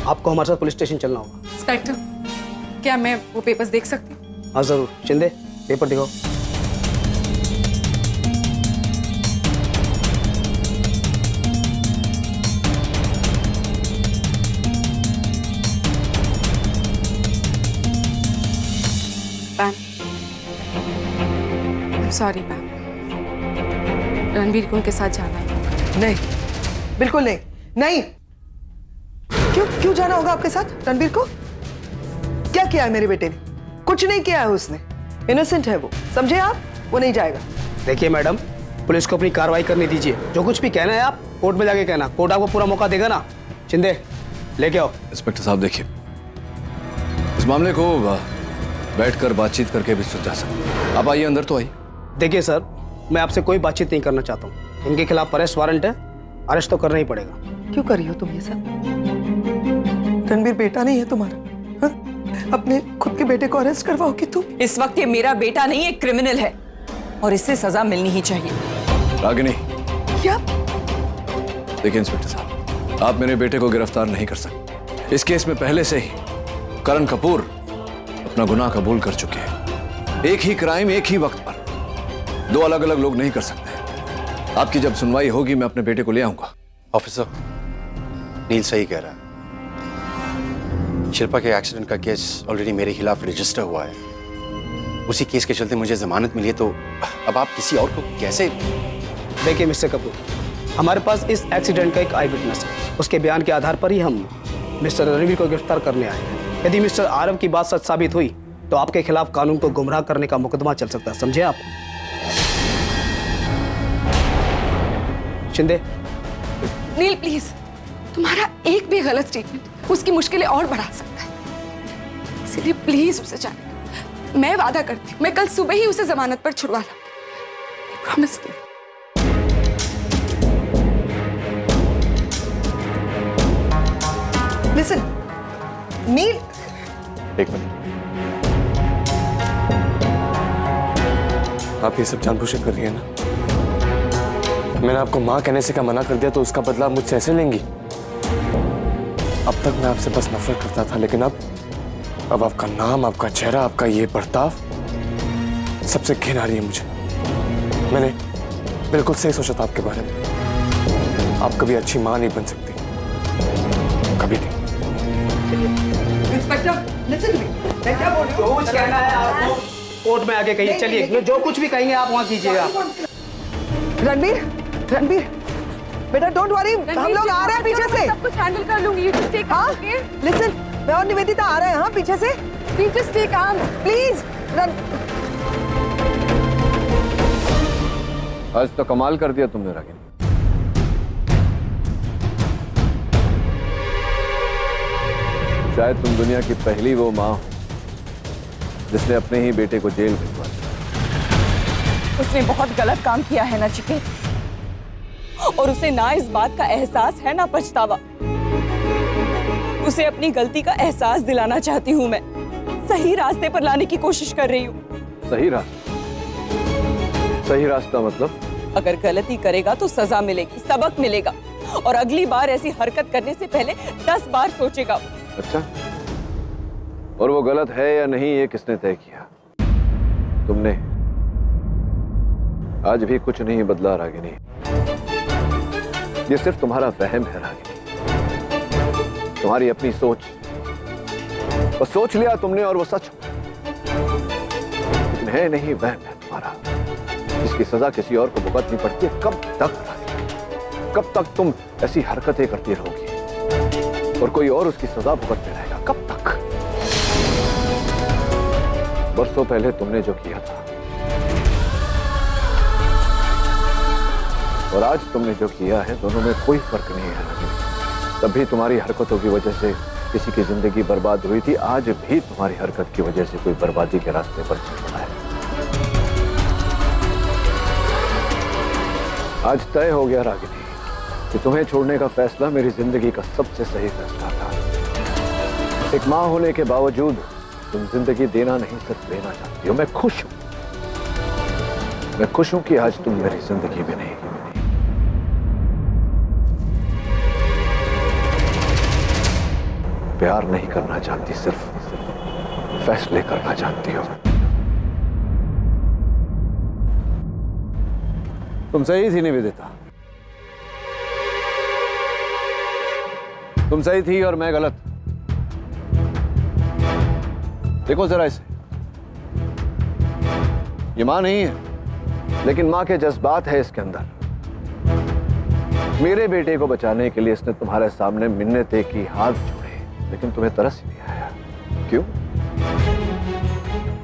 आपको हमारे साथ पुलिस स्टेशन चलना होगा। इंस्पेक्टर, क्या मैं वो पेपर्स देख सकती हूँ? हाँ जरूर। शिंदे, पेपर दिखाओ। मैम, सॉरी मैम, रणबीर को उनके साथ जाना है। नहीं, बिल्कुल नहीं, नहीं। क्यों जाना होगा आपके साथ रणबीर को? क्या किया है मेरे बेटे ने? कुछ नहीं किया है उसने, इनोसेंट है वो, समझे आप? वो नहीं जाएगा। देखिए मैडम, पुलिस को अपनी कार्रवाई करने दीजिए। जो कुछ भी कहना है आप कोर्ट में जाके कहना, कोर्ट आपको पूरा मौका देगा ना। शिंदे, लेके आओ। इंस्पेक्टर साहब देखिए, इस मामले को बैठकर बातचीत करके भी सुलझा सकते। आप आइए अंदर तो आइए। देखिए सर, मैं आपसे कोई बातचीत नहीं करना चाहता हूँ। इनके खिलाफ अरेस्ट वारंट है, अरेस्ट तो करना ही पड़ेगा। क्यों कर रही हो तुम ये सब? रणबीर बेटा नहीं है तुम्हारा? हा? अपने खुद के बेटे को अरेस्ट करवाओगी तुम? इस वक्त ये मेरा बेटा नहीं, एक क्रिमिनल है और इससे सजा मिलनी ही चाहिए। रागिनी, क्या? देखिए इंस्पेक्टर साहब, आप मेरे बेटे को गिरफ्तार नहीं कर सकते। इस केस में पहले से ही करण कपूर अपना गुनाह कबूल कर चुके हैं। एक ही क्राइम एक ही वक्त पर दो अलग अलग लोग नहीं कर सकते। आपकी जब सुनवाई होगी मैं अपने बेटे को ले आऊंगा। ऑफिसर, नील सही कह रहा है। शिल्पा के एक्सीडेंट का केस ऑलरेडी मेरे खिलाफ रजिस्टर हुआ है। उसी केस के चलते मुझे जमानत मिली है, तो अब आप किसी और को कैसे? देखिए मिस्टर कपूर, हमारे पास इस एक्सीडेंट का एक आई विटनेस है। उसके बयान के आधार पर ही हम मिस्टर रणबीर को गिरफ्तार करने आए हैं। यदि मिस्टर आरव की बात सच साबित हुई तो आपके खिलाफ कानून को गुमराह करने का मुकदमा चल सकता है, समझे आप? शिंदे। नील प्लीज, तुम्हारा एक भी गलत स्टेटमेंट उसकी मुश्किलें और बढ़ा सकता है, इसलिए प्लीज उसे जाने दो। मैं वादा करती हूँ, मैं कल सुबह ही उसे जमानत पर छुड़वा लूंगी। प्रॉमिस। लिसन, नील। एक मिनट, आप ये सब जानबूझ कर रही है ना? मैंने आपको माँ कहने से क्या मना कर दिया तो उसका बदला आप मुझसे ऐसे लेंगी? अब तक मैं आपसे बस नफरत करता था, लेकिन अब आपका नाम, आपका चेहरा, आपका ये बर्ताव, सबसे घिन आ रही है मुझे। मैंने बिल्कुल सही सोचा था आपके बारे में। आप कभी अच्छी माँ नहीं बन सकती, कभी नहीं। इंस्पेक्टर, लिसन, मैं क्या बोल रही हूँ? कुछ कहना है आपको कोर्ट में आके कहिए। चलिए, जो कुछ भी कहेंगे आप वहाँ कीजिएगा। रणबीर, बेटा डोंट वरी, हम लोग आ रहे हैं पीछे से। सब कुछ हैंडल कर लूंगी। यू जस्ट टेक हाँ, लिसन, मैं और निवेदिता आ रहे हैं। हाँ, पीछे से। प्लीज जस्ट टेक काम, प्लीज। आज तो कमाल कर दिया तुमने रागिनी। शायद तुम दुनिया की पहली वो माँ हो जिसने अपने ही बेटे को जेल भिजवा दिया। उसने बहुत गलत काम किया है नचिकेत, और उसे ना इस बात का एहसास है ना पछतावा। उसे अपनी गलती का एहसास दिलाना चाहती हूँ मैं। सही रास्ते पर लाने की कोशिश कर रही हूँ। सही रास्ता? सही रास्ता मतलब? अगर गलती करेगा तो सजा मिलेगी, सबक मिलेगा, और अगली बार ऐसी हरकत करने से पहले 10 बार सोचेगा। अच्छा, और वो गलत है या नहीं ये किसने तय किया? तुमने। आज भी कुछ नहीं बदला रागिनी। ये सिर्फ तुम्हारा वहम है रागिनी, तुम्हारी अपनी सोच। बस सोच लिया तुमने और वो सच हो, लेकिन है नहीं, वहम है तुम्हारा, जिसकी सजा किसी और को भुगतनी पड़ती है। कब तक रागिनी? कब तक तुम ऐसी हरकतें करती रहोगी और कोई और उसकी सजा भुगतने रहेगा? कब तक? बरसों पहले तुमने जो किया था और आज तुमने जो किया है, दोनों में कोई फर्क नहीं है। तब भी तुम्हारी हरकतों की वजह से किसी की जिंदगी बर्बाद हुई थी, आज भी तुम्हारी हरकत की वजह से कोई बर्बादी के रास्ते पर चल पड़ा है। आज तय हो गया रागिनी कि तुम्हें छोड़ने का फैसला मेरी जिंदगी का सबसे सही फैसला था। एक माँ होने के बावजूद तुम जिंदगी देना नहीं, सिर्फ लेना चाहती हो। मैं खुश हूं, मैं खुश हूं कि आज तुम मेरी जिंदगी में नहीं। प्यार नहीं करना जानती, सिर्फ फैसले करना जानती हो। तुम सही थी निवेदिता, तुम सही थी और मैं गलत। देखो जरा इसे, ये मां नहीं है, लेकिन मां के जज्बात है इसके अंदर। मेरे बेटे को बचाने के लिए इसने तुम्हारे सामने मिन्नतें की, हाथ जोड़े, लेकिन तुम्हें तरस ही नहीं आया। क्यों?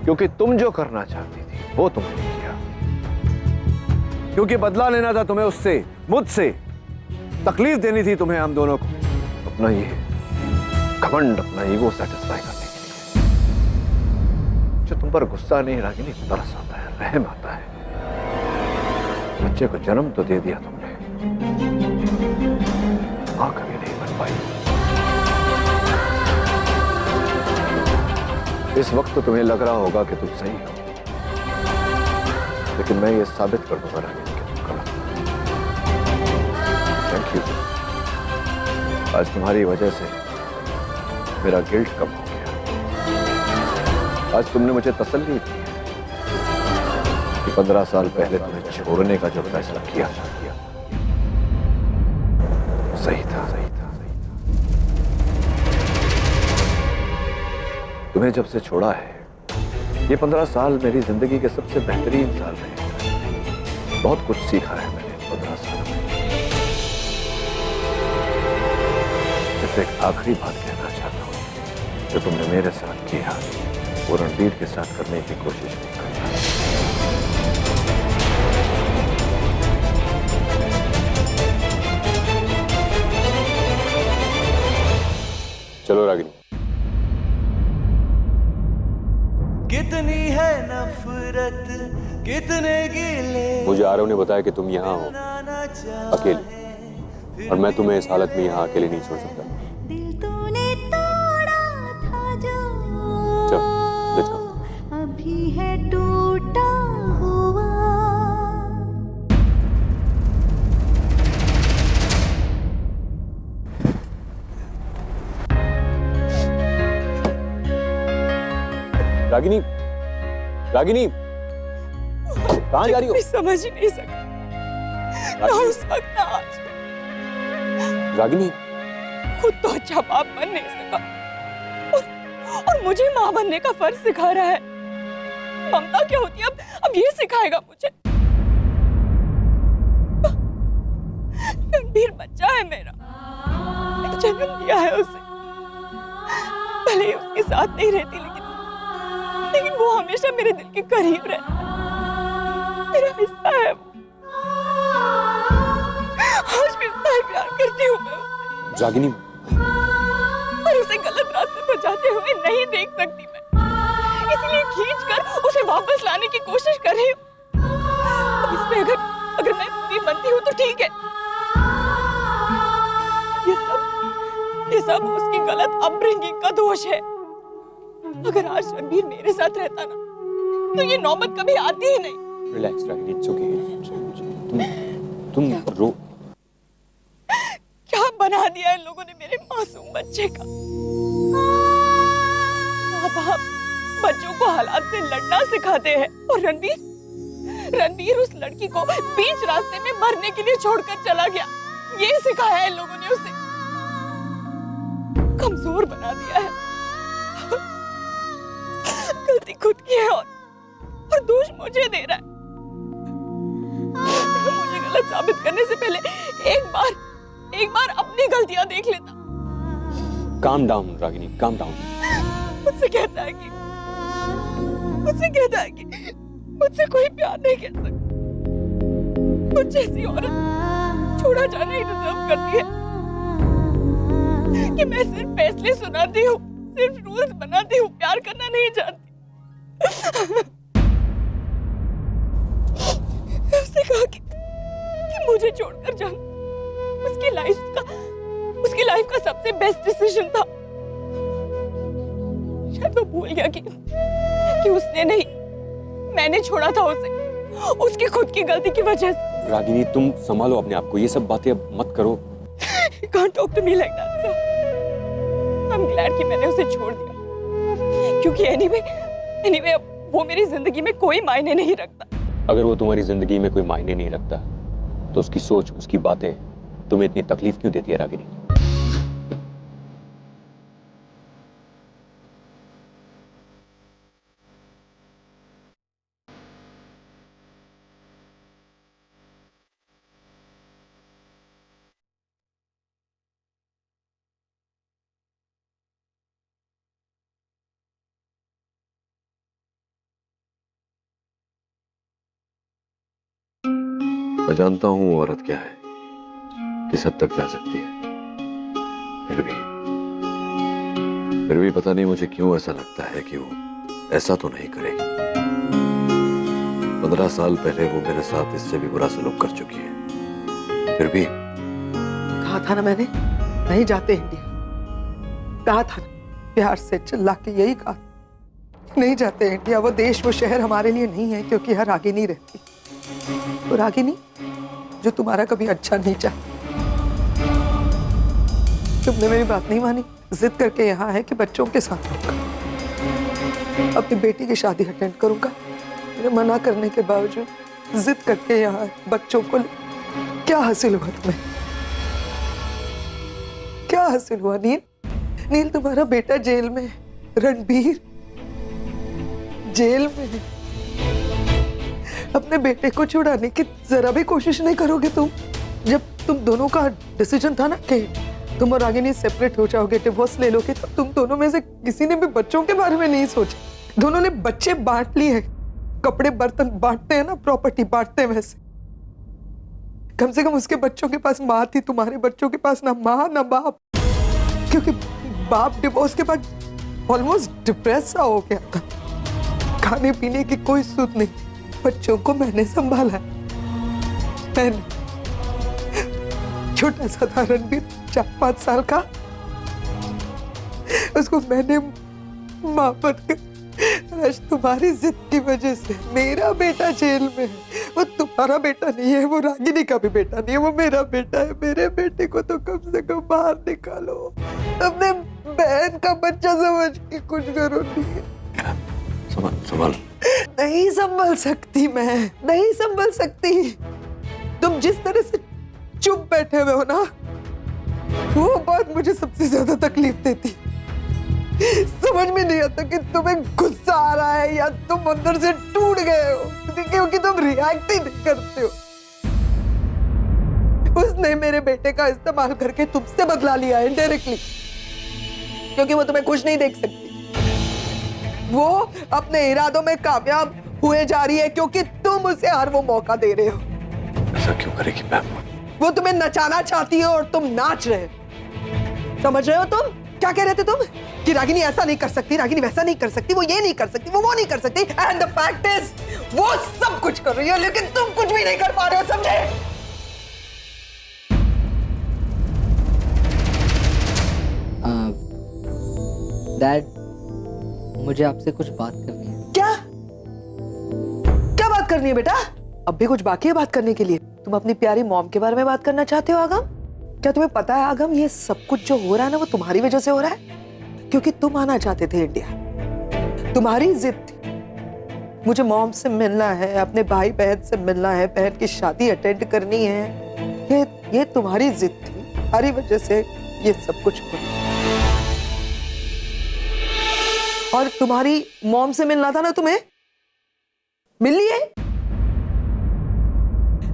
क्योंकि तुम जो करना चाहती थी वो तुमने किया। क्योंकि बदला लेना था तुम्हें उससे, मुझसे। तकलीफ देनी थी तुम्हें हम दोनों को, अपना ये घमंड, अपना ईगो सेटिस्फाई करने के लिए। जो तुम पर गुस्सा नहीं रागिनी, तरस आता है, रहम आता है। बच्चे को जन्म तो दे दिया तुमने, मां कभी नहीं बन पाई। इस वक्त तो तुम्हें लग रहा होगा कि तुम सही हो, लेकिन मैं ये साबित कर दूंगा रागिनी कि तुम गलत हो। Thank you. आज तुम्हारी वजह से मेरा गिल्ट कम हो गया। आज तुमने मुझे तसल्ली दी है कि 15 साल पहले तुम्हें छोड़ने का जो फैसला किया था, सही था। तुम्हें जब से छोड़ा है, ये 15 साल मेरी जिंदगी के सबसे बेहतरीन साल रहे। बहुत कुछ सीखा है मैंने 15 साल में। जैसे एक आखिरी बात कहना चाहता हूं, जो तुमने मेरे साथ किया वो रणबीर के साथ करने की कोशिश नहीं करना। चलो रागिनी। कितनी है नफरत, कितने गिले। मुझे आरव ने बताया कि तुम यहाँ हो अकेले, और मैं तुम्हें इस हालत में यहाँ अकेले नहीं छोड़ सकता। दिल तूने तोड़ा था जो, चलो लेट्स गो। अभी है टूटा हुआ। रागिनी, रागिनी, कहाँ जा रही हो? मैं समझ ही नहीं सका, ना उस वक्त ना आज। रागिनी, खुद तो अच्छा बाप बन नहीं सका, और मुझे माँ बनने का फर्ज सिखा रहा है। ममता क्या होती है अब ये सिखाएगा मुझे। रणबीर बच्चा है मेरा, मैंने जन्म दिया है उसे। भले ही उसके साथ नहीं रहती, लेकिन वो हमेशा मेरे दिल के करीब रहता है, मेरा हिस्सा है वो। आज भी उतना ही प्यार करती हूँ मैं उसे। रागिनी, और उसे गलत रास्ते पर जाते हुए नहीं देख सकती मैं, इसलिए खींचकर उसे वापस लाने की कोशिश कर रही हूँ। अब इसमें अगर मैं बुरी बनती हूँ तो ठीक है। ये सब उसकी गलत अपब्रिंगिंग का दोष है। अगर आज रणबीर मेरे साथ रहता ना, तो ये नौबत कभी आती ही नहीं। Relax Ragini, it's okay. तुम रो। क्या बना दिया इन लोगों ने मेरे मासूम बच्चे का। बाप बच्चों को हालात से लड़ना सिखाते हैं, और रणबीर उस लड़की को बीच रास्ते में मरने के लिए छोड़कर चला गया। ये सिखाया है इन लोगों ने उसे, कमजोर बना दिया है। गलती खुद की है, और दोष मुझे दे रहा है। मुझे गलत साबित करने से पहले एक बार अपनी गलतियां देख लेता। Calm down Ragini, calm down. मुझसे कहता है कि मुझसे कोई प्यार नहीं कर सकता। मुझ जैसी औरत छोड़ा जाना ही डिजर्व करती है। कि मैं सिर्फ फैसले सुनाती हूँ, सिर्फ रूल्स बनाती हूँ, प्यार करना नहीं जानती। उसने कहा कि मुझे छोड़कर जाना उसकी लाइफ का सबसे बेस्ट डिसीजन था। शायद वो भूल गया कि उसने नहीं, मैंने छोड़ा था उसे, उसकी खुद की गलती की वजह से। रागिनी, तुम संभालो अपने आप को, ये सब बातें अब मत करो। You can't talk to me like that, sir. I'm I'm glad कि मैंने उसे छोड़ दिया, क्योंकि anyway अब वो मेरी जिंदगी में कोई मायने नहीं रखता। अगर वो तुम्हारी जिंदगी में कोई मायने नहीं रखता तो उसकी सोच, उसकी बातें तुम्हें इतनी तकलीफ क्यों देती है रागिनी? मैं जानता हूं औरत क्या है, किस हद तक जा सकती है। फिर भी पता नहीं मुझे क्यों ऐसा लगता है कि वो ऐसा तो नहीं करेगी। 15 साल पहले वो मेरे साथ इससे भी बुरा सलूक कर चुकी है। फिर भी कहा था ना मैंने, नहीं जाते इंडिया। कहा था ना, प्यार से चिल्ला के यही कहा, नहीं जाते इंडिया। वो देश, वो शहर हमारे लिए नहीं है, क्योंकि यहाँ रागिनी रहती। वो रागिनी जो तुम्हारा कभी अच्छा नहीं चाहती। तुमने मेरी बात नहीं मानी, जिद करके यहाँ है कि बच्चों के साथ रहूंगा, अपनी बेटी की शादी अटेंड करूंगा। मेरे मना करने के बावजूद जिद करके यहाँ बच्चों को। क्या हासिल हुआ तुम्हें? क्या हासिल हुआ नील? नील, तुम्हारा बेटा जेल में है, रणबीर जेल में है। अपने बेटे को छुड़ाने की जरा भी कोशिश नहीं करोगे तुम? जब तुम दोनों का डिसीजन था ना कि तुम और रागिनी सेपरेट हो जाओगे, डिवोर्स ले लोगे, तो तुम दोनों में से किसी ने भी बच्चों के बारे में नहीं सोचा। दोनों ने बच्चे बांट लिए हैं, कपड़े बर्तन बांटते हैं ना, प्रॉपर्टी बांटते हैं। वैसे कम से कम उसके बच्चों के पास माँ थी, तुम्हारे बच्चों के पास ना माँ ना बाप। क्योंकि बाप डिवोर्स के बाद ऑलमोस्ट डिप्रेस सा हो गया था, खाने पीने की कोई सुध नहीं थी। बच्चों को मैंने संभाला, मैंने। छोटा सा था रणबीर, 4-5 साल का, उसको मैंने मां बनकर। आज तुम्हारी जिद की वजह से मेरा बेटा जेल में है। वो तुम्हारा बेटा नहीं है, वो रागिनी का भी बेटा नहीं है, वो मेरा बेटा है। मेरे बेटे को तो कम से कम बाहर निकालो, अपने बहन का बच्चा समझ के कुछ करो। संभल नहीं संभल सकती, मैं नहीं संभल सकती। तुम जिस तरह से चुप बैठे हुए हो ना, वो बात मुझे सबसे ज्यादा तकलीफ देती। समझ में नहीं आता कि तुम्हें गुस्सा आ रहा है या तुम अंदर से टूट गए हो, क्योंकि तुम रिएक्ट ही नहीं करते हो। उसने मेरे बेटे का इस्तेमाल करके तुमसे बदला लिया इनडायरेक्टली, क्योंकि वो तुम्हें खुश नहीं देख सकती। वो अपने इरादों में कामयाब हुए जा रही है, क्योंकि तुम उसे हर वो मौका दे रहे हो। ऐसा क्यों करेगी मैम? वो तुम्हें नचाना चाहती है और तुम नाच रहे हो। समझ रहे हो तुम? क्या कह रहे थे तुम? कि रागिनी ऐसा नहीं कर सकती, रागिनी वैसा नहीं कर सकती, वो ये नहीं कर सकती, वो नहीं कर सकती। एंड द फैक्ट इज वो सब कुछ कर रही है, लेकिन तुम कुछ भी नहीं कर पा रहे हो, समझे? डैड, मुझे आपसे कुछ बात करनी है। क्या क्या बात करनी है बेटा? अब भी कुछ बाकी है बात करने के लिए? तुम अपनी प्यारी मॉम के बारे में बात करना चाहते हो आगम? क्या तुम्हें पता है आगम, ये सब कुछ जो हो रहा है ना, वो तुम्हारी वजह से हो रहा है, क्योंकि तुम आना चाहते थे इंडिया। तुम्हारी जिद थी, मुझे मॉम से मिलना है, अपने भाई बहन से मिलना है, बहन की शादी अटेंड करनी है। ये तुम्हारी जिद थी, तुम्हारी वजह से ये सब कुछ हो रहा है। और तुम्हारी मॉम से मिलना था ना तुम्हें, मिल लिए।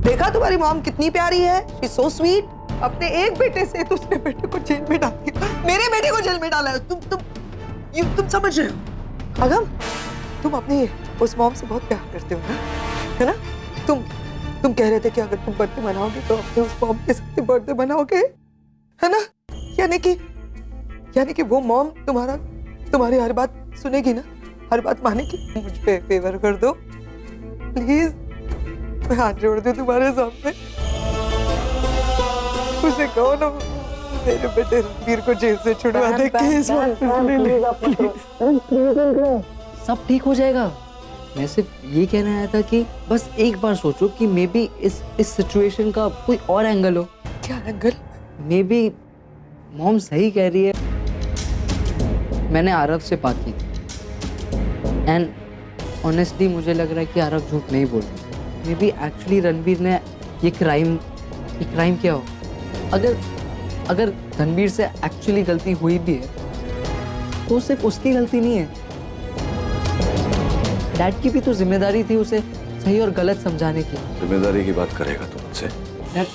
देखा तुम्हारी मॉम कितनी प्यारी है, शी इज सो स्वीट। अपने एक बेटे से दूसरे बेटे को जेल में डाल दिया, मेरे बेटे को जेल में डाला है। तुम समझ रहे हो आगम? तुम अपनी उस मॉम से बहुत प्यार करते हो ना, है ना? तुम कह रहे थे कि अगर तुम बर्थडे मनाओगे तो अपने उस मॉम के साथ बर्थडे मनाओगे, है ना? यानी कि वो मॉम तुम्हारी हर बात सुनेगी ना, हर बात मानेगी। मुझ पे फेवर कर दो प्लीज, मैं हाथ जोड़ दूं तुम्हारे सामने। उसे कहो ना मेरे बेटे रणबीर को जेल से छुड़वा दे, केस वापस ले ले। सब ठीक हो जाएगा। मैं सिर्फ ये कहना आया था कि बस एक बार सोचो कि मे बी इस सिचुएशन का कोई और एंगल हो। क्या एंगल? मे बी मॉम सही कह रही है मैंने आरव से बात की थी एंड ऑनेस्टली मुझे लग रहा है कि आरव झूठ नहीं बोल रहा। मे बी एक्चुअली रणबीर ने ये क्राइम किया हो। अगर रणबीर से एक्चुअली गलती हुई भी है तो सिर्फ उसकी गलती नहीं है, डैड की भी तो जिम्मेदारी थी उसे सही और गलत समझाने की। जिम्मेदारी की बात करेगा तू मुझसे? डैड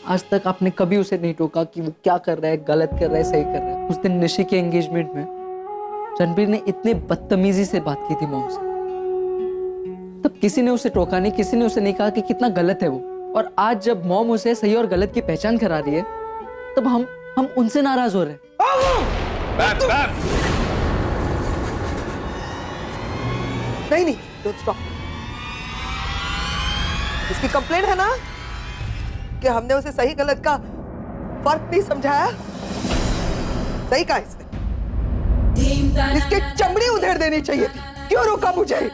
आज तक आपने कभी उसे नहीं टोका कि वो क्या कर रहा है, गलत कर रहा है, सही कर रहा है। उस दिन निशी के एंगेजमेंट में रणबीर ने इतने बदतमीजी से बात की थी मॉम से, तब किसी ने उसे टोका नहीं, किसी ने उसे नहीं कहा कि कितना गलत है वो। और आज जब मॉम उसे सही और गलत की पहचान करा रही है तब हम उनसे नाराज हो रहे हैं। नहीं, डोंट स्टॉप। इसकी कंप्लेंट है ना कि हमने उसे सही गलत का फर्क नहीं समझाया। सही कहा इसने, इसके चमड़ी उधेड़ देनी चाहिए थी। क्यों रोका मुझे?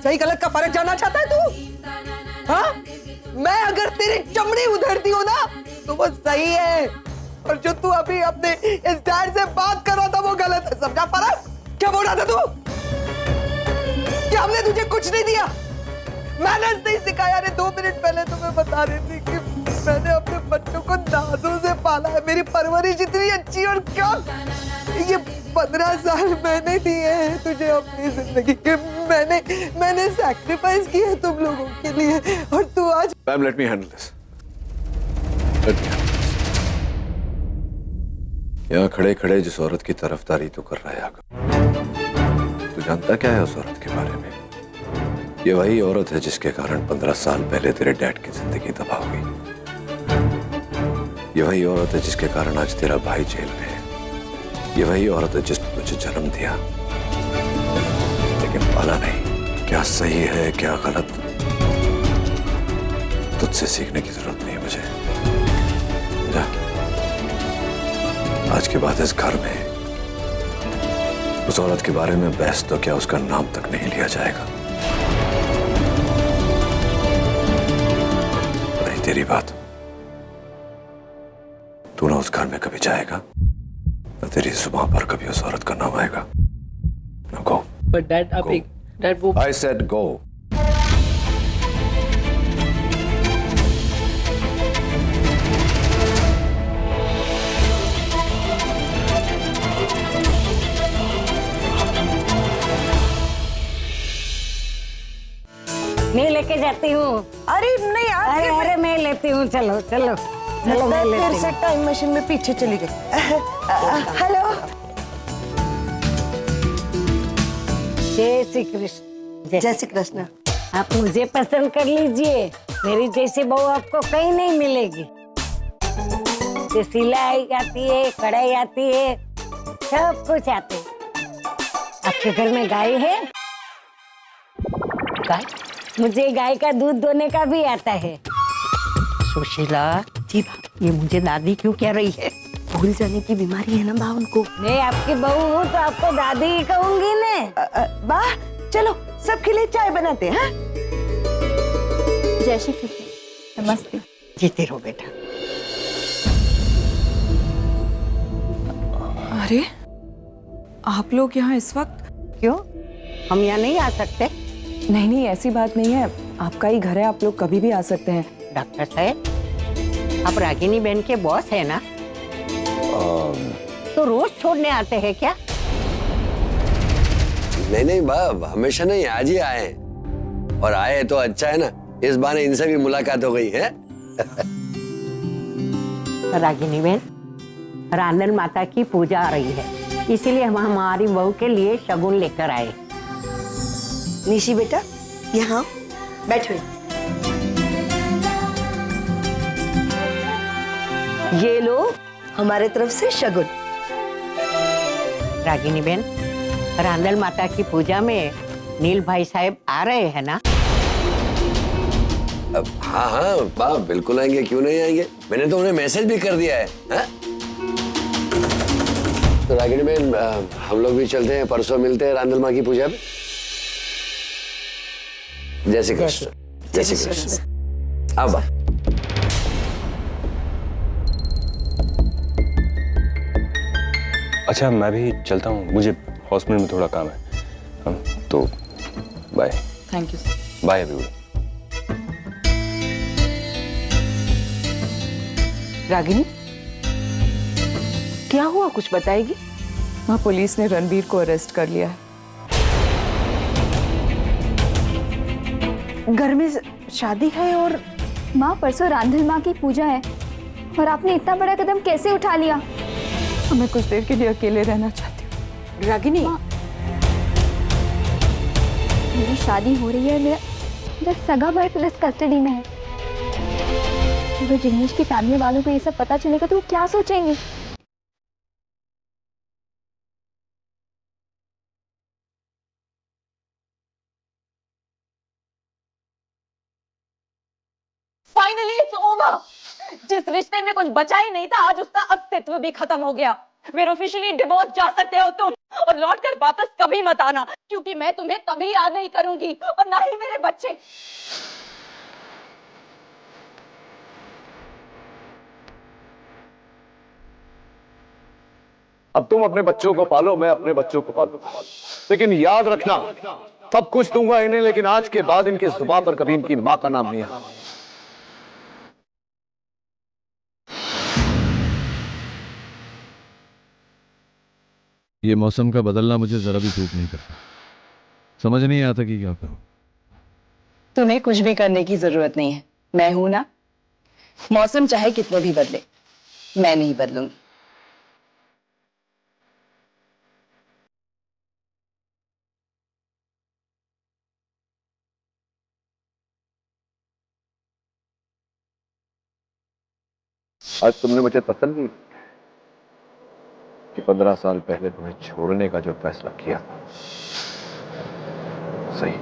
सही गलत का फर्क जानना चाहता है तू? हाँ? मैं अगर तेरी चमड़ी उधेड़ती हूँ ना तो वो सही है, और जो तू अभी अपने इस डैड से बात कर रहा था वो गलत है। समझा फर्क? क्या बोल रहा था तू? क्या हमने तुझे कुछ नहीं दिया? मैनर्स नहीं सिखाया? अरे 2 मिनट पहले तुम्हें बता रही थी कि मैंने अपने बच्चों को नाजों से पाला है, मेरी परवरिश इतनी अच्छी। और क्या ये 15 साल मैंने दिए हैं तुझे अपनी जिंदगी के, मैंने सैक्रिफाइस किए हैं तुम लोगों के लिए, और तू आज। Ma'am let me handle this. यहाँ खड़े खड़े जिस औरत की तरफदारी तो कर रहा है आगे, तू जानता क्या है उस औरत के बारे में? ये वही औरत है जिसके कारण 15 साल पहले तेरे डैड की जिंदगी तबाह हो गई। ये वही औरत है जिसके कारण आज तेरा भाई जेल में है। ये वही औरत है जिसने तुझे जन्म दिया लेकिन पाला नहीं। क्या सही है क्या गलत, तुझसे सीखने की जरूरत नहीं मुझे। जा, आज के बाद इस घर में उस औरत के बारे में बहस तो क्या, उसका नाम तक नहीं लिया जाएगा। नहीं तेरी बात, तू ना उस घर में कभी जाएगा ना तेरी जुबान पर कभी उस औरत का नाम आएगा। ना गो। बट डैड आप एक डैड वो I said go. मैं लेके जाती हूँ। अरे नहीं अरे अरे मैं लेती हूँ, चलो चलो चलो मैं फिर लेती से हूँ। टाइम मशीन में पीछे चली गई। हेलो, जय श्री कृष्ण। जय श्री कृष्ण। आप मुझे पसंद कर लीजिए, मेरी जैसी बहू आपको कहीं नहीं मिलेगी। ये सिलाई आती है, कढ़ाई आती है, सब कुछ आते है। आपके घर में गाय है? गाय? मुझे गाय का दूध दोने का भी आता है। सुशीला जी, ये मुझे दादी क्यों कह रही है? भूल जाने की बीमारी है ना बा उनको। मैं आपकी बहू हूँ तो आपको दादी ही कहूंगी ने। वाह, चलो सबके लिए चाय बनाते हैं। जय श्री कृष्ण। नमस्ते। जीते रहो बेटा। अरे आप लोग यहाँ इस वक्त? क्यों, हम यहाँ नहीं आ सकते? नहीं, ऐसी बात नहीं है, आपका ही घर है, आप लोग कभी भी आ सकते हैं। डॉक्टर साहब, आप रागिनी बहन के बॉस है ना? तो रोज छोड़ने आते हैं क्या? नहीं बाब, हमेशा नहीं, आज ही आए हैं। और आए तो अच्छा है ना, इस बहाने इनसे भी मुलाकात हो गई है। रागिनी बहन, रांदल माता की पूजा आ रही है, इसीलिए हम हमारी बहू के लिए शगुन लेकर आए। निशी बेटा, यहाँ बैठो। ये लो हमारे तरफ से शगुन। रागिनी बहन, रांदल माता की पूजा में नील भाई साहब आ रहे हैं ना? हाँ बाप, बिल्कुल आएंगे, क्यों नहीं आएंगे। मैंने तो उन्हें मैसेज भी कर दिया है। तो रागिनी बहन, हम लोग भी चलते हैं, परसों मिलते हैं रांदल माँ की पूजा में। जय श्री कृष्ण। जय श्री कृष्ण। अब अच्छा मैं भी चलता हूँ, मुझे हॉस्पिटल में थोड़ा काम है। तो bye. Thank you sir. Bye everyone. Ragini, क्या हुआ, कुछ बताएगी? माँ, पुलिस ने रणबीर को अरेस्ट कर लिया है। घर में शादी है और माँ, परसों रांधल माँ की पूजा है और आपने इतना बड़ा कदम कैसे उठा लिया? मैं कुछ देर के लिए अकेले रहना चाहती हूँ। रागिनी, मेरी शादी हो रही है, मेरा सगा भाई पुलिस कस्टडी में है। अगर जिग्नेश की फैमिली वालों को ये सब पता चलेगा तो वो क्या सोचेंगे? Finally it's over. जिस रिश्ते में कुछ बचा ही नहीं था, आज उसका अस्तित्व भी खत्म हो गया। फिर ऑफिशियली डिवोर्स जा सकते हो तुम, और लौट कर वापस कभी मत आना, क्योंकि मैं तुम्हें कभी याद नहीं करूंगी, और ना ही मेरे बच्चे। अब तुम अपने बच्चों को पालो, मैं अपने बच्चों को पालू, लेकिन याद रखना सब कुछ दूंगा इन्हें, लेकिन आज के बाद इनकी जुबान पर कभी इनकी मां का नाम नहीं आना। ये मौसम का बदलना मुझे जरा भी सूट नहीं करता। समझ नहीं आता कि क्या करूं। तुम्हें कुछ भी करने की जरूरत नहीं है, मैं हूं ना। मौसम चाहे कितने भी बदले, मैं नहीं बदलूंगी। आज तुमने मुझे तसल्ली कि 15 साल पहले तुम्हें छोड़ने का जो फैसला किया था सही।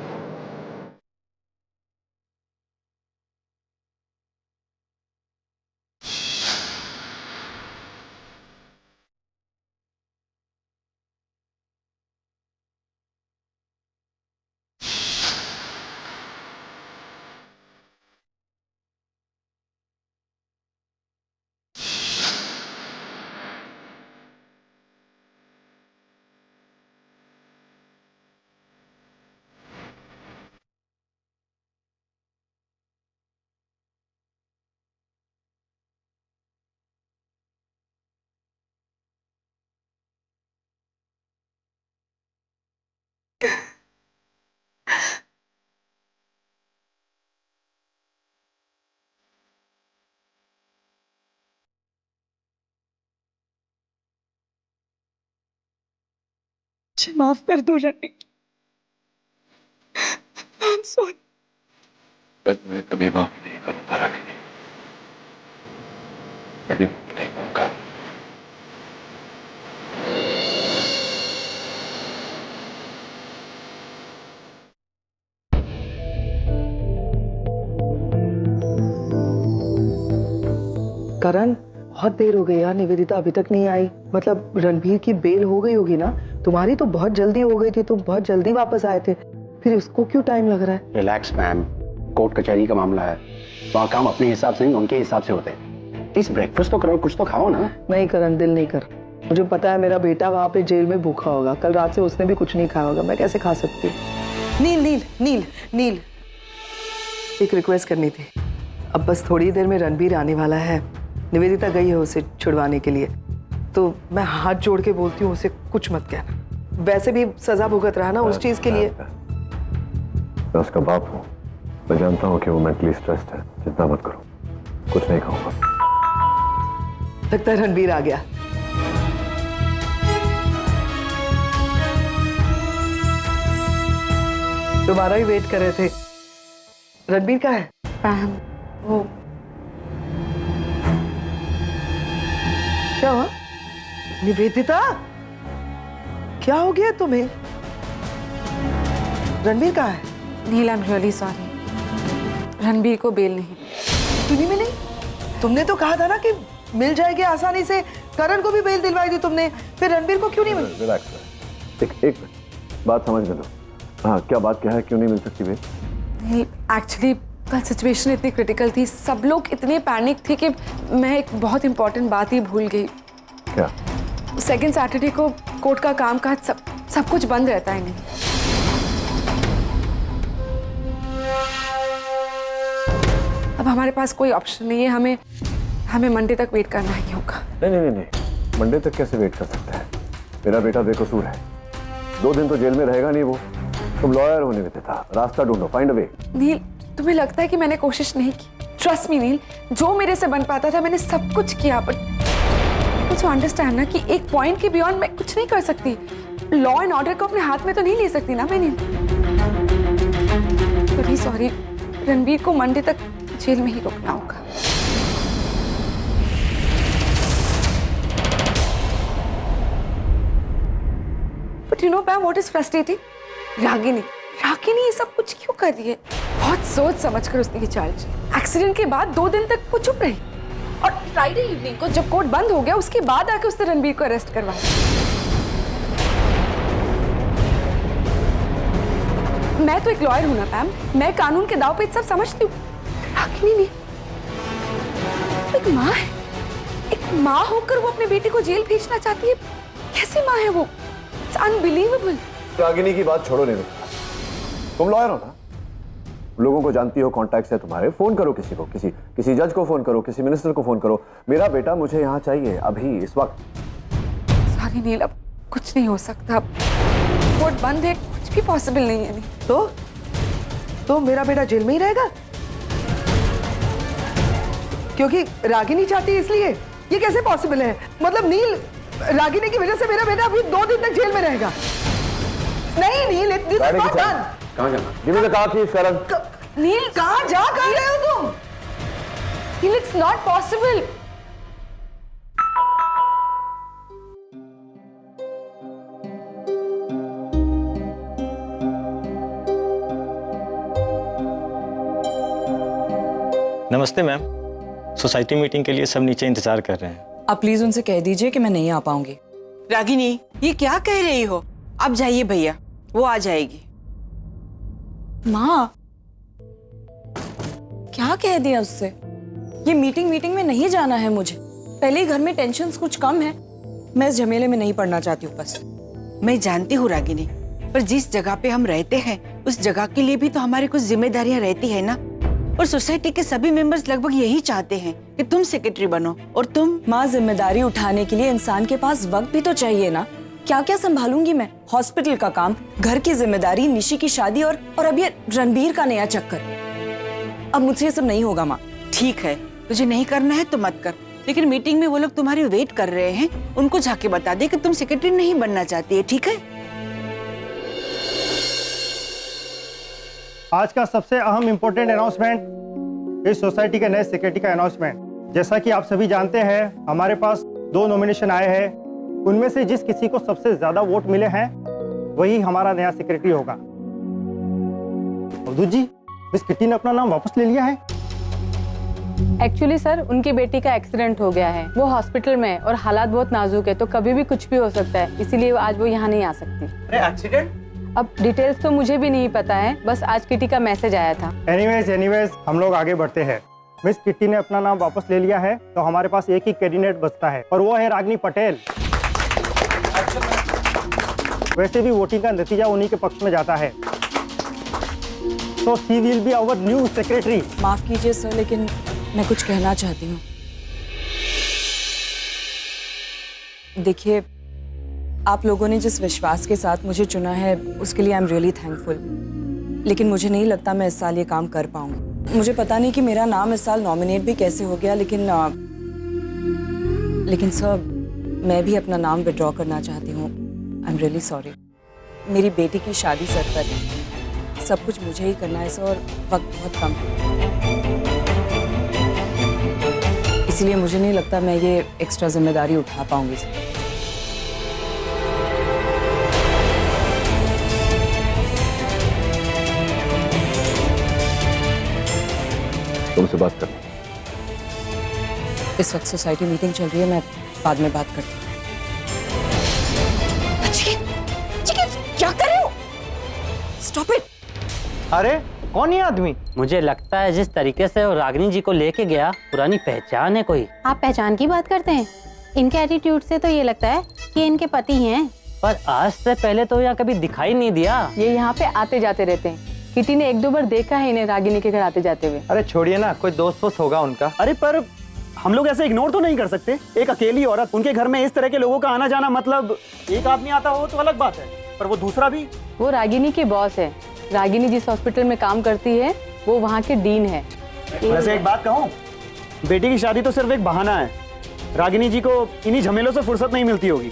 मुझे माफ कर दो रणबीर। I'm sorry। मैं तुम्हें कभी माफ नहीं करूंगा रागिनी, कभी माफ नहीं करूंगा। करण, बहुत देर हो गई यार, निवेदिता अभी तक नहीं आई। मतलब रणबीर की बेल हो गई होगी ना? तुम्हारी तो बहुत जल्दी हो गई थी, तुम बहुत जल्दी वापस आए थे, फिर इसको क्यों टाइम लग रहा है? रिलैक्स मैम, कोर्ट कचहरी का मामला है, वहाँ काम अपने हिसाब से नहीं उनके हिसाब से होते हैं। प्लीज ब्रेकफास्ट तो करो, कुछ तो खाओ ना। नहीं करण, दिल नहीं कर। मुझे पता है मेरा बेटा वहाँ पे जेल में भूखा होगा, कल रात से उसने भी कुछ नहीं खाया होगा, मैं कैसे खा सकती हूँ? नील नील नील नील, एक रिक्वेस्ट करनी थी। अब बस थोड़ी देर में रणबीर आने वाला है, निवेदिता गई है उसे छुड़वाने के लिए, तो मैं हाथ जोड़ के बोलती हूँ उसे कुछ मत कहना। वैसे भी सजा भुगत रहा ना उस चीज के लिए। मैं उसका बाप हूँ, मैं जानता हूँ कि वो मेंटली स्ट्रेस्ड है। चिंता मत करो, कुछ नहीं खाऊंगा। लगता है रणबीर आ गया। तुम्हारा ही वेट कर रहे थे। रणबीर का है? वो क्या हुआ? निवेदिता, क्या हो गया तुम्हें? रणबीर कहाँ है? Neil, I am really sorry, Ranbir को बेल नहीं। क्यों नहीं मिली? तुमने तो कहा था ना कि मिल जाएगी आसानी से। करण को भी बेल दिलवाई थी तुमने, फिर रणबीर को क्यों नहीं मिली? रिलैक्स, एक बात समझ में लो। हाँ, क्या बात क्या है, क्यों नहीं मिल सकती बेल? एक्चुअली कल सिचुएशन इतनी क्रिटिकल थी, सब लोग इतने पैनिक थे कि मैं एक बहुत इंपॉर्टेंट बात ही भूल गई। क्या? सेकेंड सैटरडे को कोर्ट का कामकाज सब कुछ बंद रहता है। नहीं, अब हमारे पास कोई ऑप्शन नहीं है, हमें मंडे तक वेट करना ही होगा। नहीं, मंडे तक कैसे वेट कर सकता है? मेरा बेटा बेकसूर है, 2 दिन तो जेल में रहेगा नहीं वो। तुम लॉयर होने देते था, रास्ता ढूंढो, फाइंड अ वे। नील, तुम्हें लगता है कि मैंने कोशिश नहीं की? ट्रस्ट मी नील, जो मेरे से बन पाता था मैंने सब कुछ किया, बट कुछ अंडरस्टैंड ना कि एक पॉइंट के बियॉन्ड मैं कुछ नहीं कर सकती। लॉ एंड ऑर्डर को अपने हाथ में तो नहीं ले सकती ना मैं। नील, वेरी सॉरी, रणबीर को मंडे तक जेल में ही रोकना होगा। But you know ma'am what is frustrating? Ragini ये सब कुछ क्यों कर रही है? बहुत सोच समझ कर उसने ये चाल चली। एक्सीडेंट के बाद 2 दिन तक वो चुप रही, और फ्राइडे इवनिंग को जब कोर्ट बंद हो गया उसके बाद आके उसने रणबीर को अरेस्ट करवाया। मैं तो एक लॉयर हूं ना मैम, मैं कानून के दाव पेच सब समझती हूँ। रागिनी नहीं, एक माँ है, एक माँ होकर वो अपने बेटे को जेल भेजना चाहती है। कैसी माँ है वो? It's unbelievable. रागिनी की बात छोड़ो, नहीं तुम लॉयर हो ना, लोगों को जानती हो, कॉन्टैक्ट्स है तुम्हारे, फोन करो किसी को, किसी जज को फोन करो, किसी मिनिस्टर को फोन करो। मेरा बेटा मुझे यहाँ चाहिए अभी, इस वक्त। सॉरी नील, अब कुछ नहीं हो सकता, कोर्ट बंद है, कुछ भी पॉसिबल नहीं है। नहीं तो मेरा बेटा जेल में ही रहेगा क्योंकि रागिनी चाहती है, इसलिए? ये कैसे पॉसिबल है? मतलब नील, रागिनी की वजह से मेरा बेटा अभी 2 दिन तक जेल में रहेगा? नहीं Neil, this is not done. कहाँ जाना? Give me the car keys, Karan. Neil, कहाँ रहे हो तुम? Neil, it's not possible. नमस्ते मैम, सोसाइटी मीटिंग के लिए सब नीचे इंतजार कर रहे हैं। आप प्लीज उनसे कह दीजिए कि मैं नहीं आ पाऊंगी। रागिनी, ये क्या कह रही हो? आप जाइए भैया, वो आ जाएगी। माँ, क्या कह दिया उससे? ये मीटिंग में नहीं जाना है मुझे। पहले ही घर में टेंशन्स कुछ कम है, मैं इस झमेले में नहीं पड़ना चाहती हूँ बस। मैं जानती हूँ रागिनी, पर जिस जगह पे हम रहते हैं उस जगह के लिए भी तो हमारी कुछ जिम्मेदारियां रहती है ना। और सोसाइटी के सभी मेंबर्स लगभग यही चाहते हैं कि तुम सेक्रेटरी बनो और तुम। माँ, जिम्मेदारी उठाने के लिए इंसान के पास वक्त भी तो चाहिए ना। क्या क्या संभालूंगी मैं? हॉस्पिटल का काम, घर की जिम्मेदारी, निशी की शादी और अब ये रणबीर का नया चक्कर। अब मुझसे ये सब नहीं होगा माँ। ठीक है, तुझे नहीं करना है तो मत कर, लेकिन मीटिंग में वो लोग तुम्हारी वेट कर रहे हैं, उनको जाके बता दे कि तुम सेक्रेटरी नहीं बनना चाहती है, ठीक है? आज का सबसे अहम इम्पोर्टेंट अनाउंसमेंट, इस सोसाइटी के नए सेक्रेटरी का अनाउंसमेंट। जैसा कि आप सभी जानते हैं, हमारे पास 2 नॉमिनेशन आए हैं। उनमें से जिस किसी को सबसे ज्यादा वोट मिले हैं वही हमारा नया सेक्रेटरी होगा। अवधूत जी, मिस किट्टी ने अपना नाम वापस ले लिया है। एक्चुअली सर, उनकी बेटी का एक्सीडेंट हो गया है, वो हॉस्पिटल में है और हालात बहुत नाजुक है, तो कभी भी कुछ भी हो सकता है, इसीलिए आज वो यहाँ नहीं आ सकती। अरे एक्सीडेंट? अब डिटेल्स तो मुझे भी नहीं पता है, बस आज किटी का मैसेज आया था। एनीवेज हम लोग आगे बढ़ते हैं। मिस किट्टी ने अपना नाम वापस ले लिया है, तो हमारे पास एक ही कैंडिडेट बचता है और वो है रागिनी पटेल। वैसे भी वोटिंग का नतीजा उन्हीं के पक्ष में जाता है, तो she will be our new secretary. माफ कीजिए सर, लेकिन मैं कुछ कहना चाहती हूँ। देखिए, आप लोगों ने जिस विश्वास के साथ मुझे चुना है उसके लिए आई एम रियली थैंकफुल, लेकिन मुझे नहीं लगता मैं इस साल ये काम कर पाऊंगी। मुझे पता नहीं कि मेरा नाम इस साल नॉमिनेट भी कैसे हो गया, लेकिन सर, मैं भी अपना नाम विड्रॉ करना चाहती हूँ। आई एम रियली सॉरी। मेरी बेटी की शादी सर पर है, सब कुछ मुझे ही करना है सर, और वक्त बहुत कम है, इसलिए मुझे नहीं लगता मैं ये एक्स्ट्रा जिम्मेदारी उठा पाऊंगी सर। तुमसे बात कर। इस वक्त सोसाइटी मीटिंग चल रही है, मैं बाद में बात करती हूँ। क्या कर रहे हो? Stop it. अरे कौन ये आदमी? मुझे लगता है जिस तरीके से वो रागिनी जी को लेके गया, पुरानी पहचान है कोई। आप पहचान की बात करते हैं? इनके एटीट्यूड से तो ये लगता है ये इनके पति हैं। पर आज से पहले तो यहाँ कभी दिखाई नहीं दिया। ये यहाँ पे आते जाते रहते हैं। किटी ने 1-2 बार देखा है इन्हें रागिनी के घर आते जाते हुए। अरे छोड़िए ना, कोई दोस्त वोस्त होगा उनका। अरे पर हम लोग ऐसे इग्नोर तो नहीं कर सकते। एक अकेली औरत, उनके घर में इस तरह के लोगों का आना जाना, मतलब एक आदमी आता हो तो अलग बात है, पर वो दूसरा भी। वो रागिनी के बॉस है। रागिनी जिस हॉस्पिटल में काम करती है वो वहाँ के डीन है। वैसे एक बात कहूँ, बेटी की शादी तो सिर्फ एक बहाना है। रागिनी जी को इन्हीं झमेलों से फुर्सत नहीं मिलती होगी,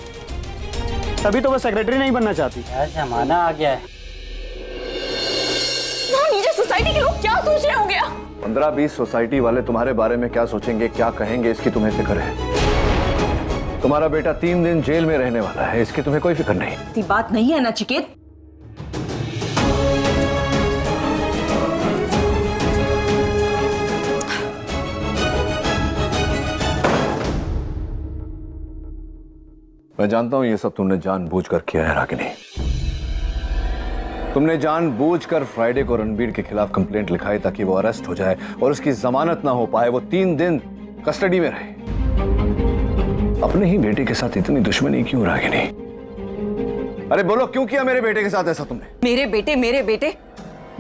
तभी तो वो सेक्रेटरी नहीं बनना चाहती। जमाना आ गया है। नीचे सोसाइटी के लोग क्या सोच रहे होंगे? 15-20 सोसाइटी वाले तुम्हारे बारे में क्या सोचेंगे, क्या कहेंगे, इसकी तुम्हें फिक्र है? तुम्हारा बेटा 3 दिन जेल में रहने वाला है, इसकी तुम्हें कोई फिक्र नहीं। इतनी बात नहीं है नचिकेत। मैं जानता हूं ये सब तुमने जानबूझकर किया है रागिनी। तुमने जानबूझकर फ्राइडे को रणबीर के खिलाफ कंप्लेंट लिखाई ताकि वो अरेस्ट हो जाए और उसकी जमानत ना हो पाए, वो 3 दिन कस्टडी में रहे। अपने ही बेटे के साथ इतनी दुश्मनी क्यों रागिनी? अरे बोलो, क्यों किया मेरे बेटे के साथ ऐसा तुमने? मेरे बेटे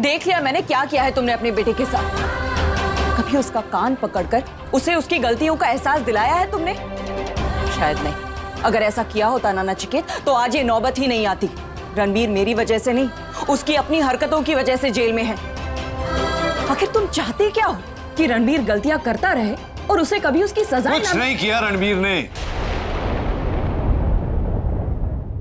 देख लिया मैंने क्या किया है तुमने अपने बेटे के साथ। कभी उसका कान पकड़कर उसे उसकी गलतियों का एहसास दिलाया है तुमने? शायद नहीं। अगर ऐसा किया होता ना नचिकेत तो आज ये नौबत ही नहीं आती। रणबीर मेरी वजह से नहीं, उसकी अपनी हरकतों की वजह से जेल में है। आखिर तुम चाहते क्या हो? कि रणबीर गलतियां करता रहे और उसे कभी उसकी सजा कुछ नहीं किया रणबीर ने।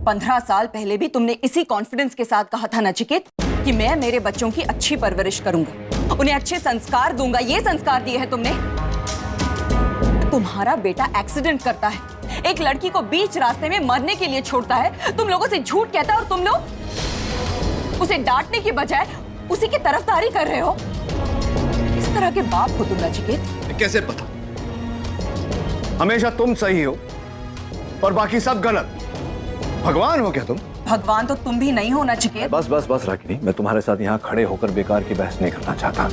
15 साल पहले भी तुमने इसी कॉन्फिडेंस के साथ कहा था नचिकेत कि मैं मेरे बच्चों की अच्छी परवरिश करूंगा, उन्हें अच्छे संस्कार दूंगा। ये संस्कार दिए हैं तुमने। तुम्हारा बेटा एक्सीडेंट करता है, एक लड़की को बीच रास्ते में मरने के लिए छोड़ता है, तुम लोगों से झूठ कहता है और तुम लोग उसे डांटने की बजाय उसी की तरफदारी कर रहे हो। इस तरह के बाप हो तुम नचिकेत। कैसे पता? हमेशा तुम सही हो और बाकी सब गलत। भगवान हो क्या तुम? भगवान तो तुम भी नहीं हो नचिकेत। बस बस बस रागिनी, मैं तुम्हारे साथ यहाँ खड़े होकर बेकार की बहस नहीं करना चाहता।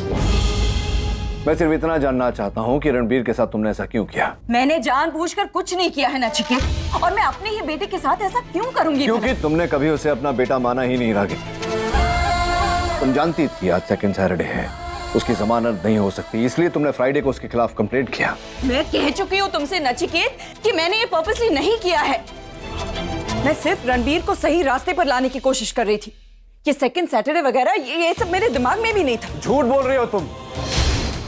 मैं सिर्फ इतना जानना चाहता हूँ कि रणबीर के साथ तुमने ऐसा क्यों किया? मैंने जानबूझकर कुछ नहीं किया है नचिकेत, और मैं अपने ही बेटे के साथ ऐसा क्यों करूंगी? क्योंकि तुमने कभी उसे अपना बेटा माना ही नहीं रागिनी। तुम जानती थी आज सेकंड सैटरडे है, उसकी जमानत नहीं हो सकती, इसलिए तुमने फ्राइडे को उसके खिलाफ कंप्लेंट किया। मैं कह चुकी हूँ तुमसे नचिकेत कि मैंने ये पर्पसली नहीं किया है। मैं सिर्फ रणबीर को सही रास्ते पर लाने की कोशिश कर रही थी। ये सेकंड सैटरडे वगैरह ये सब मेरे दिमाग में भी नहीं था। झूठ बोल रही हो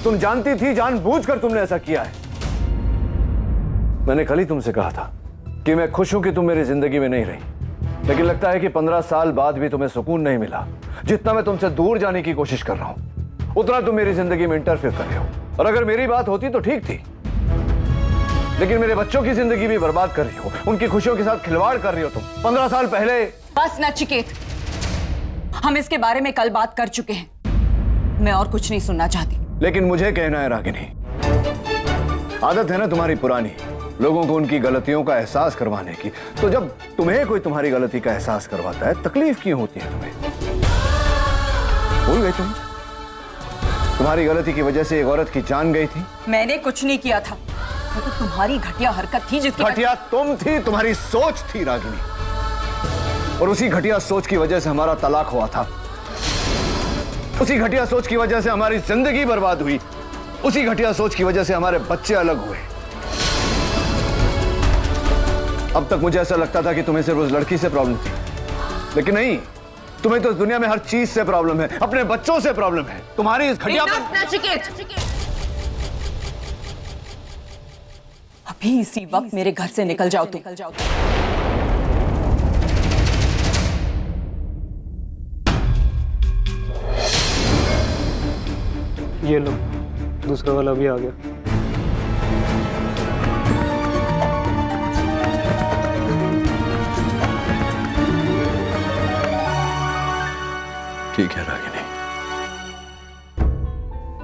तुम जानती थी, जानबूझकर तुमने ऐसा किया है। मैंने कल ही तुमसे कहा था कि मैं खुश हूं कि तुम मेरी जिंदगी में नहीं रही, लेकिन लगता है कि 15 साल बाद भी तुम्हें सुकून नहीं मिला। जितना मैं तुमसे दूर जाने की कोशिश कर रहा हूं, उतना तुम मेरी जिंदगी में इंटरफेयर कर रहे हो। और अगर मेरी बात होती तो ठीक थी, लेकिन मेरे बच्चों की जिंदगी भी बर्बाद कर रही हो, उनकी खुशियों के साथ खिलवाड़ कर रही हो तुम। 15 साल पहले। बस नचिकेत, हम इसके बारे में कल बात कर चुके हैं। मैं और कुछ नहीं सुनना चाहती। लेकिन मुझे कहना है रागिनी, आदत है ना तुम्हारी पुरानी, लोगों को उनकी गलतियों का एहसास करवाने की। तो जब तुम्हें कोई तुम्हारी गलती का एहसास करवाता है, तकलीफ क्यों होती है तुम्हें? भूल गई तुम? तुम्हारी गलती की वजह से एक औरत की जान गई थी। मैंने कुछ नहीं किया था, तो तुम्हारी घटिया हरकत थी जिसकी घटिया तुम थी, तुम्हारी सोच थी रागिनी, और उसी घटिया सोच की वजह से हमारा तलाक हुआ था। उसी घटिया सोच की वजह से हमारी जिंदगी बर्बाद हुई। उसी घटिया सोच की वजह से हमारे बच्चे अलग हुए। अब तक मुझे ऐसा लगता था कि तुम्हें सिर्फ उस लड़की से प्रॉब्लम थी, लेकिन नहीं, तुम्हें तो इस दुनिया में हर चीज से प्रॉब्लम है, अपने बच्चों से प्रॉब्लम है। तुम्हारी इस घटिया अभी इसी वक्त मेरे घर से निकल जाओ तुम। ये लो, दूसरा वाला भी आ गया। ठीक है रागिनी,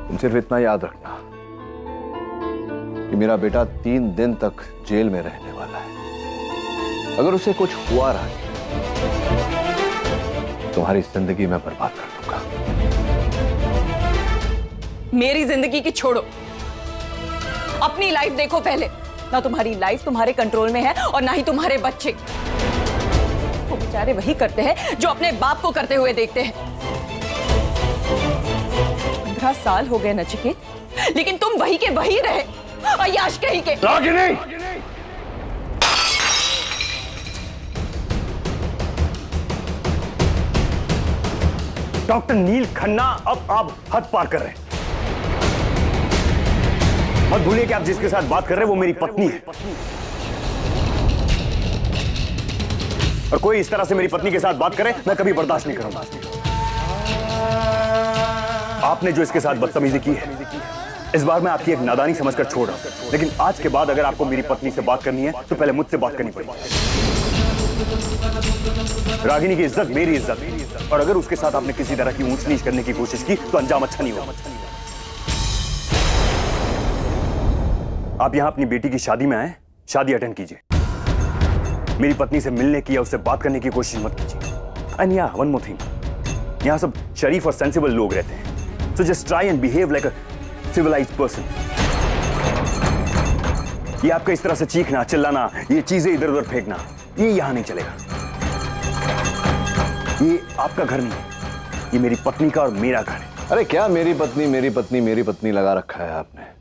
तुम सिर्फ इतना याद रखना कि मेरा बेटा 3 दिन तक जेल में रहने वाला है। अगर उसे कुछ हुआ रागिनी, तुम्हारी जिंदगी मैं बर्बाद कर दूंगा। मेरी जिंदगी की छोड़ो, अपनी लाइफ देखो पहले। ना तुम्हारी लाइफ तुम्हारे कंट्रोल में है और ना ही तुम्हारे बच्चे। वो बेचारे वही करते हैं जो अपने बाप को करते हुए देखते हैं। 15 साल हो गए नचिकेत, लेकिन तुम वही के वही रहे, अय्याश कहीं के। डॉक्टर नील खन्ना, अब आप हद पार कर रहे हैं। मत भूलिए कि आप जिसके साथ बात कर रहे हैं वो मेरी पत्नी है, और कोई इस तरह से मेरी पत्नी के साथ बात करे मैं कभी बर्दाश्त नहीं करूंगा। आपने जो इसके साथ बदतमीजी की है, इस बार मैं आपकी एक नादानी समझकर छोड़ रहा हूं, लेकिन आज के बाद अगर आपको मेरी पत्नी से बात करनी है तो पहले मुझसे बात करनी पड़ेगी। रागिनी की इज्जत मेरी इज्जत है, और अगर उसके साथ आपने किसी तरह की ऊंच नीच करने की कोशिश की तो अंजाम अच्छा नहीं होगा। आप यहां अपनी बेटी की शादी में आए, शादी अटेंड कीजिए। मेरी पत्नी से मिलने की या उससे बात करने की कोशिश मत कीजिए। एंड या वन मोर थिंग, यहां सब शरीफ और सेंसिबल लोग रहते हैं, so just try and behave like a civilised person. ये आपका इस तरह से चीखना, चिल्लाना, ये चीजें इधर उधर फेंकना, ये यहां नहीं चलेगा। ये आपका घर नहीं है, ये मेरी पत्नी का और मेरा घर है। अरे क्या मेरी पत्नी मेरी पत्नी मेरी पत्नी लगा रखा है आपने?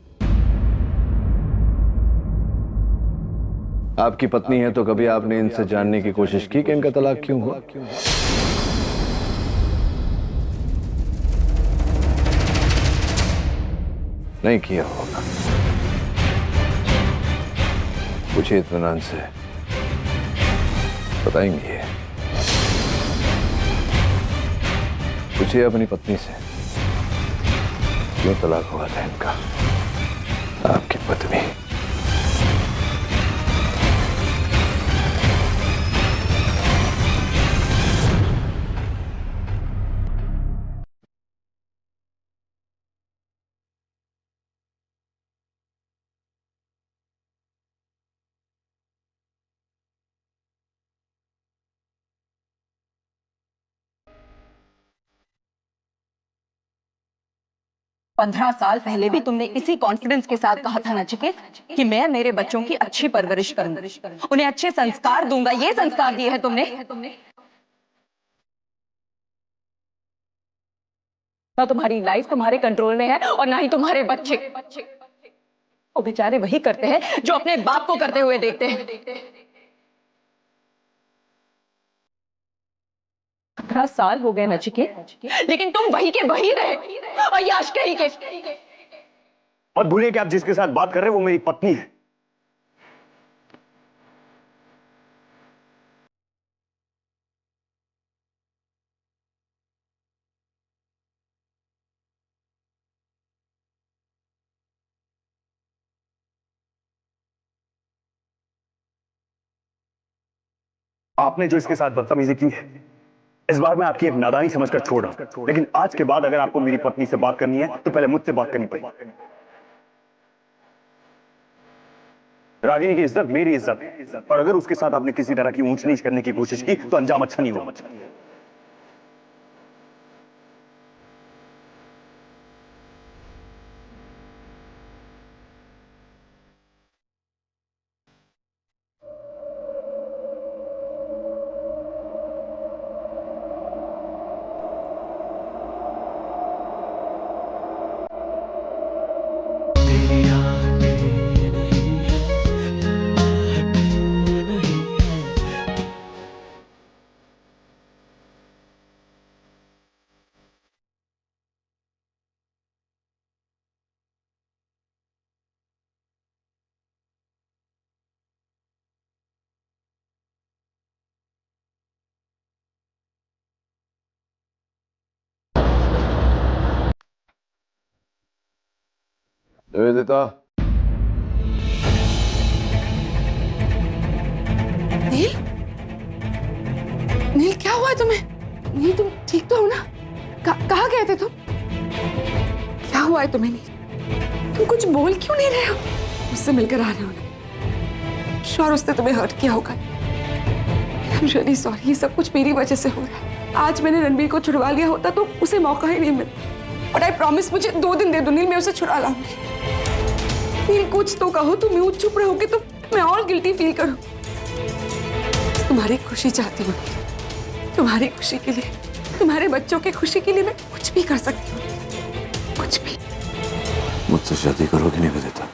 आपकी पत्नी है तो कभी आपने इनसे जानने की कोशिश की कि इनका तलाक क्यों हुआ? नहीं किया होगा। पूछिए इत्मीनान से, बताएंगे। पूछिए अपनी पत्नी से क्यों तलाक हुआ था इनका। आपकी पत्नी पंद्रह साल पहले भी तुमने इसी कॉन्फिडेंस के साथ कहा था नचिकेत कि मैं मेरे बच्चों की अच्छी परवरिश करूंगा, उन्हें अच्छे संस्कार दूंगा। ये संस्कार दिए हैं तुमने। ना तुम्हारी लाइफ तुम्हारे कंट्रोल में है और ना ही तुम्हारे बच्चे। वो बेचारे वही करते हैं जो अपने बाप को करते हुए देखते हैं। 15 साल हो गए नचिकेत, लेकिन तुम वही के वही रहे, अय्याश कहीं के। मत भूलिए कि आप जिसके साथ बात कर रहे हैं वो मेरी पत्नी है। आपने जो इसके साथ बदतमीजी की है, इस बार मैं आपकी एक नादानी समझकर छोड़ रहा हूं, लेकिन आज के बाद अगर आपको मेरी पत्नी से बात करनी है तो पहले मुझसे बात करनी पड़ेगी। रागिनी की इज्जत मेरी इज्जत है, और अगर उसके साथ आपने किसी तरह की ऊंच नीच करने की कोशिश की तो अंजाम अच्छा नहीं होगा। निवेदिता, नील, नील क्या हुआ तुम्हें? नील तुम ठीक तो हो ना? कहाँ गए थे तुम? क्या हुआ है तुम्हें नील? तुम कुछ बोल क्यों नहीं रहे हो? मुझसे मिलकर आ रहे हो ना? श्योर उसने तुम्हें हर्ट किया होगा। आई एम रियली सॉरी, ये सब कुछ मेरी वजह से हो रहा है। आज मैंने रणबीर को छुड़वा लिया होता तो उसे मौका ही नहीं मिलता। और आई प्रॉमिस, मुझे 2 दिन दे दो नील, मैं उसे छुड़ा लाऊंगी। नील कुछ तो कहो, तुम यूं चुप रहोगे तो मैं और गिल्टी फील करूं। तुम्हारी खुशी चाहती हूँ, तुम्हारी खुशी के लिए, तुम्हारे बच्चों की खुशी के लिए मैं कुछ भी कर सकती हूँ, कुछ भी। मुझसे शादी करोगी निवेदिता?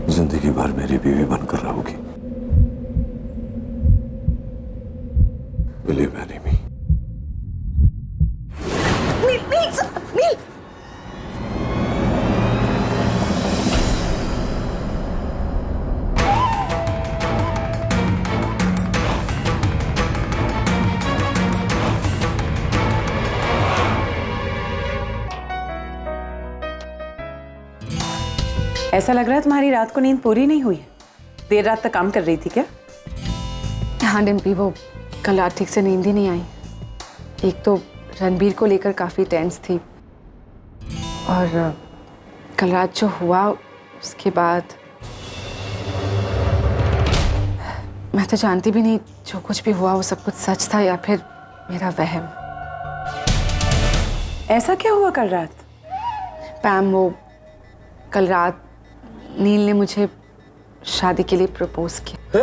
जिंदगी भर मेरी बीवी बनकर रहोगी। Believe any me. नील ऐसा लग रहा है तुम्हारी रात को नींद पूरी नहीं हुई है। देर रात तक काम कर रही थी क्या? हाँ डिम्पी, वो कल रात ठीक से नींद ही नहीं आई। एक तो रणबीर को लेकर काफ़ी टेंस थी, और कल रात जो हुआ उसके बाद मैं तो जानती भी नहीं जो कुछ भी हुआ वो सब कुछ सच था या फिर मेरा वहम। ऐसा क्या हुआ कल रात? पैम, वो कल रात नील ने मुझे शादी के लिए प्रपोज किया।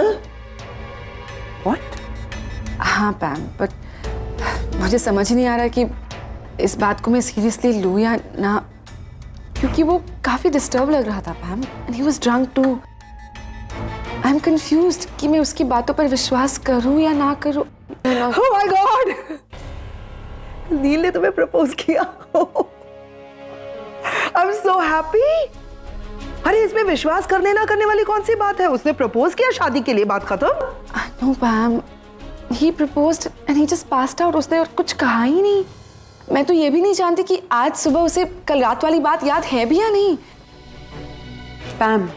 What? हाँ पैम, बट मुझे समझ नहीं आ रहा कि इस बात को मैं सीरियसली लूँ या ना, क्योंकि वो काफ़ी डिस्टर्ब लग रहा था Pam, and he was drunk too. I am confused कि मैं उसकी बातों पर विश्वास करूँ या ना करूँ। Oh my God! नील ने तुम्हें प्रपोज किया। I'm so happy. अरे इसमें विश्वास करने ना करने वाली कौन सी बात है? उसने प्रपोज किया, शादी के लिए, बात खत्म। No Pam, he proposed and he just passed out. उसने और कुछ कहा ही नहीं। मैं तो ये भी नहीं जानती कि आज सुबह उसे कल रात वाली बात याद है भी या नहीं। पैम,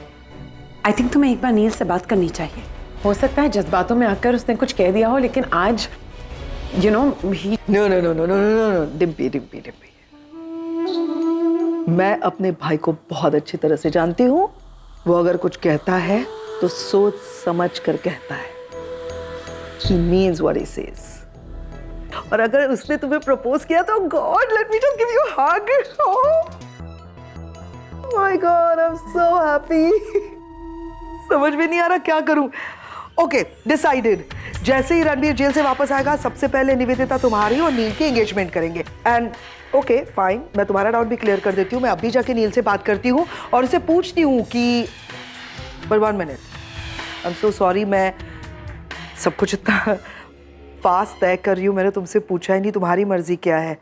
आई थिंक तुम्हें एक बार नील से बात करनी चाहिए। हो सकता है जज्बातों में आकर उसने कुछ कह दिया हो, लेकिन आज नो, डिम्पी, मैं अपने भाई को बहुत अच्छी तरह से जानती हूँ। वो अगर कुछ कहता है तो सोच समझ कर कहता है। He means what he says. और अगर उसने तुम्हें प्रपोज किया तो God, let me just give you a hug. Oh my God, I'm so happy. समझ में नहीं आ रहा क्या करूं। Okay, decided. जैसे ही रणबीर जेल से वापस आएगा, सबसे पहले निवेदिता तुम्हारी और नील की एंगेजमेंट करेंगे। एंड ओके फाइन, मैं तुम्हारा डाउट भी क्लियर कर देती हूँ। मैं अभी जाके नील से बात करती हूँ और उसे पूछती हूँ कि but 1 minute, I am so sorry, मैं सब कुछ इतना फास्ट तय कर रही हूँ। मैंने तुमसे पूछा ही नहीं तुम्हारी मर्जी क्या है।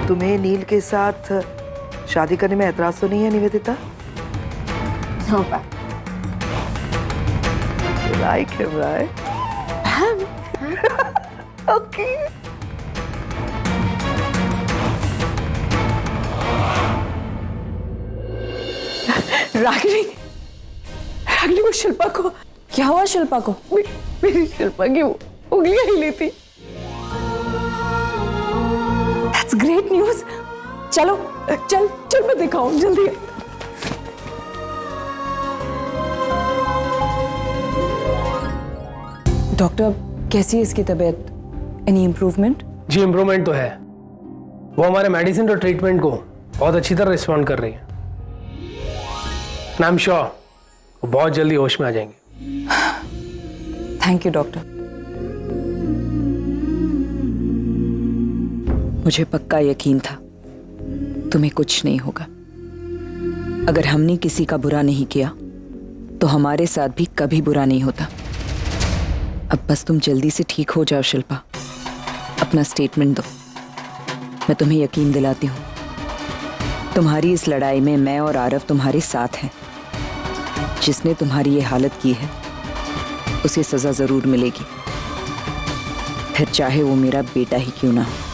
तुम्हें नील के साथ शादी करने में एतराज तो नहीं है Nivedita? No, like him, right? Okay. Ragini को शिल्पा को क्या हुआ? शिल्पा को मेरी शिल्पा की उंगलियां हिली थी। That's great news. चलो चल मैं दिखाऊं जल्दी। डॉक्टर, कैसी है इसकी तबीयत? Any improvement? जी इम्प्रूवमेंट तो है। वो हमारे मेडिसिन और ट्रीटमेंट को बहुत अच्छी तरह रिस्पॉन्ड कर रही है। आई एम श्योर वो बहुत जल्दी होश में आ जाएंगे। Thank you doctor. मुझे पक्का यकीन था तुम्हें कुछ नहीं होगा। अगर हमने किसी का बुरा नहीं किया तो हमारे साथ भी कभी बुरा नहीं होता। अब बस तुम जल्दी से ठीक हो जाओ शिल्पा, अपना स्टेटमेंट दो। मैं तुम्हें यकीन दिलाती हूँ तुम्हारी इस लड़ाई में मैं और आरव तुम्हारे साथ हैं। जिसने तुम्हारी ये हालत की है उसे सजा जरूर मिलेगी, फिर चाहे वो मेरा बेटा ही क्यों ना हो।